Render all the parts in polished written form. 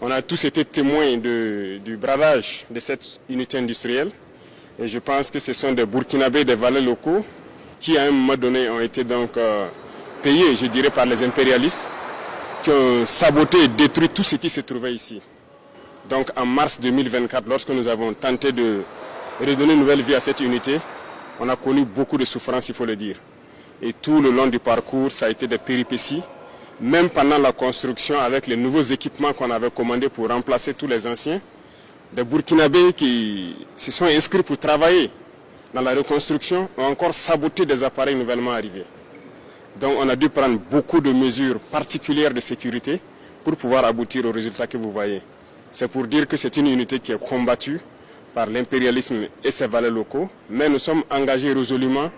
On a tous été témoins du bradage de cette unité industrielle et je pense que ce sont des Burkinabés, des valets locaux qui à un moment donné ont été donc payés, je dirais, par les impérialistes qui ont saboté et détruit tout ce qui se trouvait ici. Donc en mars 2024, lorsque nous avons tenté de redonner une nouvelle vie à cette unité, on a connu beaucoup de souffrances, il faut le dire. Et tout le long du parcours, ça a été des péripéties. Même pendant la construction, avec les nouveaux équipements qu'on avait commandés pour remplacer tous les anciens, des Burkinabés qui se sont inscrits pour travailler dans la reconstruction ont encore saboté des appareils nouvellement arrivés. Donc on a dû prendre beaucoup de mesures particulières de sécurité pour pouvoir aboutir au résultat que vous voyez. C'est pour dire que c'est une unité qui est combattue par l'impérialisme et ses valets locaux, mais nous sommes engagés résolument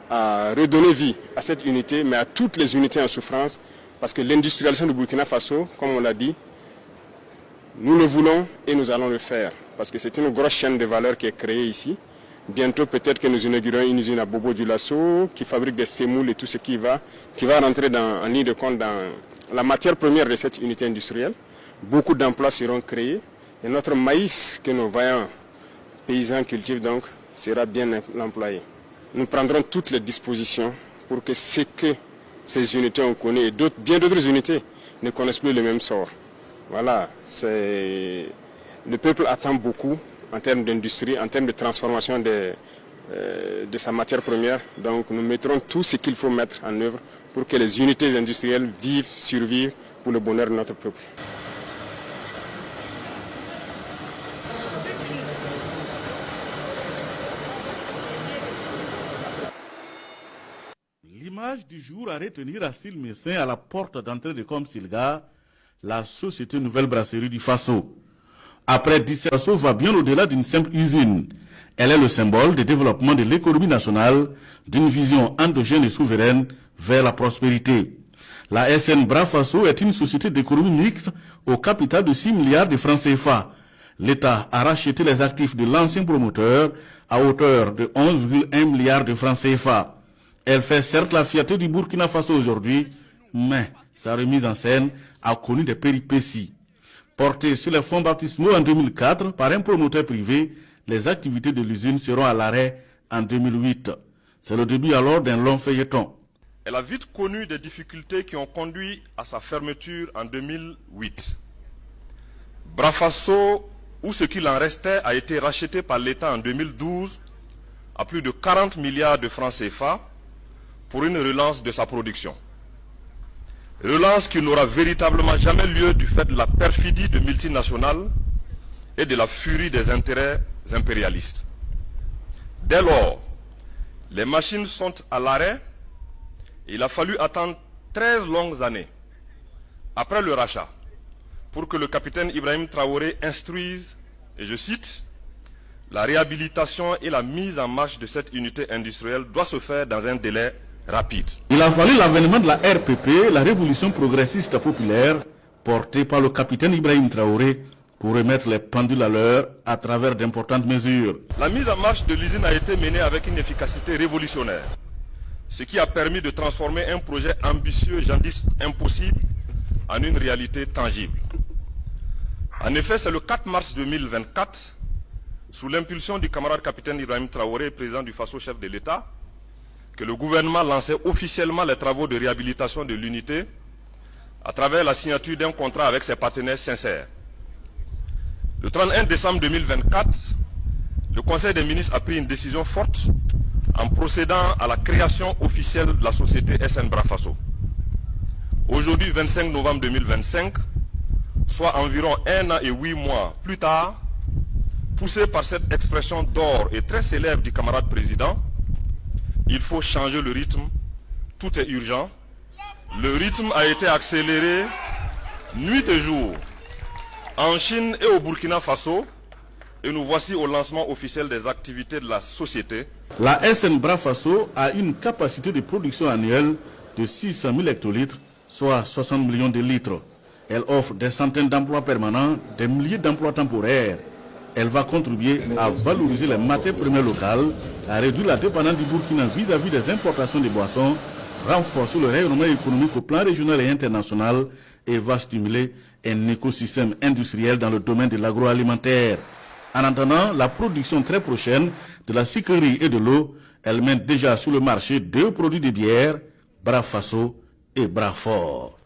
à redonner vie à cette unité, mais à toutes les unités en souffrance, parce que l'industrialisation du Burkina Faso, comme on l'a dit, nous le voulons et nous allons le faire, parce que c'est une grosse chaîne de valeur qui est créée ici. Bientôt, peut-être que nous inaugurons une usine à Bobo Dioulasso qui fabrique des sémoules et tout ce qui va rentrer en ligne de compte dans la matière première de cette unité industrielle. Beaucoup d'emplois seront créés et notre maïs que nos vaillants paysans cultivent donc sera bien employé. Nous prendrons toutes les dispositions pour que ce que ces unités ont connu et bien d'autres unités ne connaissent plus le même sort. Voilà, le peuple attend beaucoup en termes d'industrie, en termes de transformation de sa matière première. Donc nous mettrons tout ce qu'il faut mettre en œuvre pour que les unités industrielles vivent, survivent pour le bonheur de notre peuple. L'image du jour à retenir à Silmessin, à la porte d'entrée de Komsilga, la société Nouvelle Brasserie du Faso. Après 17 Faso va bien au-delà d'une simple usine. Elle est le symbole du développement de l'économie nationale, d'une vision endogène et souveraine vers la prospérité. La SN Bra Faso est une société d'économie mixte au capital de 6 milliards de francs CFA. L'État a racheté les actifs de l'ancien promoteur à hauteur de 11,1 milliards de francs CFA. Elle fait certes la fierté du Burkina Faso aujourd'hui, mais sa remise en scène a connu des péripéties. Portées sur les fonds baptismaux en 2004 par un promoteur privé, les activités de l'usine seront à l'arrêt en 2008. C'est le début alors d'un long feuilleton. Elle a vite connu des difficultés qui ont conduit à sa fermeture en 2008. Bra Faso, ou ce qu'il en restait, a été racheté par l'État en 2012 à plus de 40 milliards de francs CFA pour une relance de sa production. Relance qui n'aura véritablement jamais lieu du fait de la perfidie de multinationales et de la furie des intérêts impérialistes. Dès lors, les machines sont à l'arrêt et il a fallu attendre 13 longues années après le rachat pour que le capitaine Ibrahim Traoré instruise, et je cite, « La réhabilitation et la mise en marche de cette unité industrielle doit se faire dans un délai rapide. » Il a fallu l'avènement de la RPP, la révolution progressiste populaire, portée par le capitaine Ibrahim Traoré, pour remettre les pendules à l'heure à travers d'importantes mesures. La mise en marche de l'usine a été menée avec une efficacité révolutionnaire, ce qui a permis de transformer un projet ambitieux, jadis impossible, en une réalité tangible. En effet, c'est le 4 mars 2024, sous l'impulsion du camarade capitaine Ibrahim Traoré, président du Faso, chef de l'État, que le gouvernement lançait officiellement les travaux de réhabilitation de l'unité à travers la signature d'un contrat avec ses partenaires sincères. Le 31 décembre 2024, le Conseil des ministres a pris une décision forte en procédant à la création officielle de la société SN Bra Faso. Aujourd'hui, 25 novembre 2025, soit environ 1 an et 8 mois plus tard, poussé par cette expression d'or et très célèbre du camarade président, il faut changer le rythme, tout est urgent. Le rythme a été accéléré nuit et jour en Chine et au Burkina Faso, et nous voici au lancement officiel des activités de la société. La SN Bra Faso a une capacité de production annuelle de 600 000 hectolitres, soit 60 millions de litres. Elle offre des centaines d'emplois permanents, des milliers d'emplois temporaires. Elle va contribuer à valoriser les matières premières locales, à réduire la dépendance du Burkina vis-à-vis des importations de boissons renforcer le rayonnement économique au plan régional et international et va stimuler un écosystème industriel dans le domaine de l'agroalimentaire. En attendant la production très prochaine de la sucrerie et de l'eau, elle met déjà sur le marché 2 produits de bière, Bras Faso et Bras Fort.